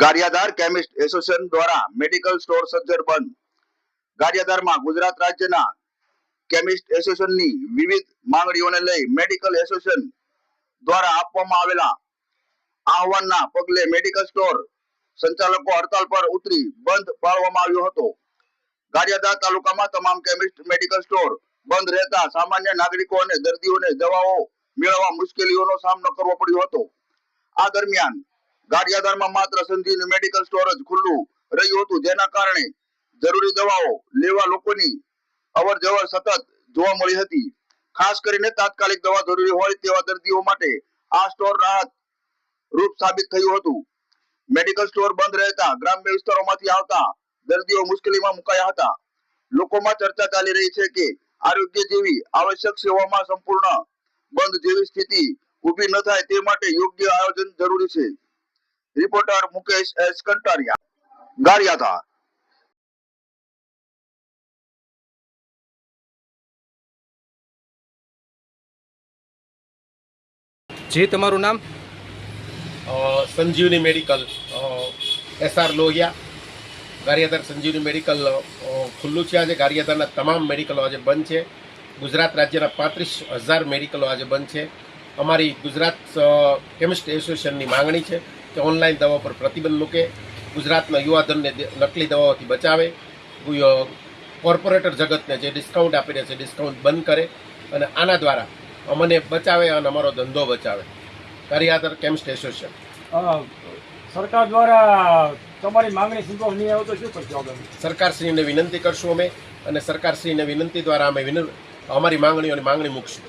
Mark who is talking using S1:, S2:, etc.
S1: Gariadhar chemist association દ્વારા medical store સજ્જડ બંધ। ગારિયાધારમાં ગુજરાત રાજ્યના કેમિસ્ટ એસોસિએશનની વિવિધ માંગણીઓને લઈ મેડિકલ એસોસિએશન દ્વારા આપવામાં આવેલા આહવાનના પગલે મેડિકલ સ્ટોર સંચાલકો હડતાલ પર ઉતરી બંધ પાળવામાં આવ્યો હતો। ગારિયાધાર તાલુકામાં તમામ કેમિસ્ટ મેડિકલ સ્ટોર બંધ રહેતા સામાન્ય નાગરિકો અને દર્દીઓને દવાઓ મેળવવા મુશ્કેલીઓનો સામનો કરવો પડ્યો હતો। આ દરમિયાન ગારિયાધારમાં માત્ર સંજીવની મેડિકલ સ્ટોર જ ખુલ્લું રહ્યું હતું, જેના કારણે જરૂરી દવાઓ લેવા લોકોની અવરજવર સતત જોવા મળી હતી। ખાસ કરીને તાત્કાલિક દવા જરૂરી હોય તેવા દર્દીઓ માટે આ સ્ટોર રાહત રૂપ સાબિત થયું હતું। મેડિકલ સ્ટોર બંધ રહેતા ગ્રામ્ય વિસ્તારોમાંથી આવતા દર્દીઓ મુશ્કેલીમાં મુકાયા હતા। લોકોમાં ચર્ચા ચાલી રહી છે કે આરોગ્ય જેવી આવશ્યક સેવાઓમાં સંપૂર્ણ બંધ જેવી સ્થિતિ ઊભી ન થાય તે માટે યોગ્ય આયોજન જરૂરી છે। Reporter Mukesh S Kantariya, Gariyadhar.
S2: जी तमारू नाम?
S3: Sanjivani medical SR Lohiya. Gariyadhar Sanjivani medical खुल्लू है। आज गारियाधार तमाम मेडिकलो आज बंद है। गुजरात राज्य 35,000 मेडिकलो आज बंद है। अमारी गुजरात केमिस्ट एसोसिएशन की मांगणी है कि ऑनलाइन दवा पर प्रतिबंध मूके, गुजरात युवाधन ने नकली दवाओं बचावे, कॉर्पोरेटर जगत ने जो डिस्काउंट आपी रहे डिस्काउंट बंद करे और आना द्वारा अमने बचावे और अमारो धंधो बचावे। गारियाधार केमिस्ट एसोसिएशन
S4: सरकार द्वारा तमारी मांगणी संतोष नहीं आवे तो शुं करशो?
S3: सरकारश्री ने विनंती करशुं अमे, अने सरकारश्री ने विनंती द्वारा अमे अमारी मांगणीओनी मांगणी मूकशुं।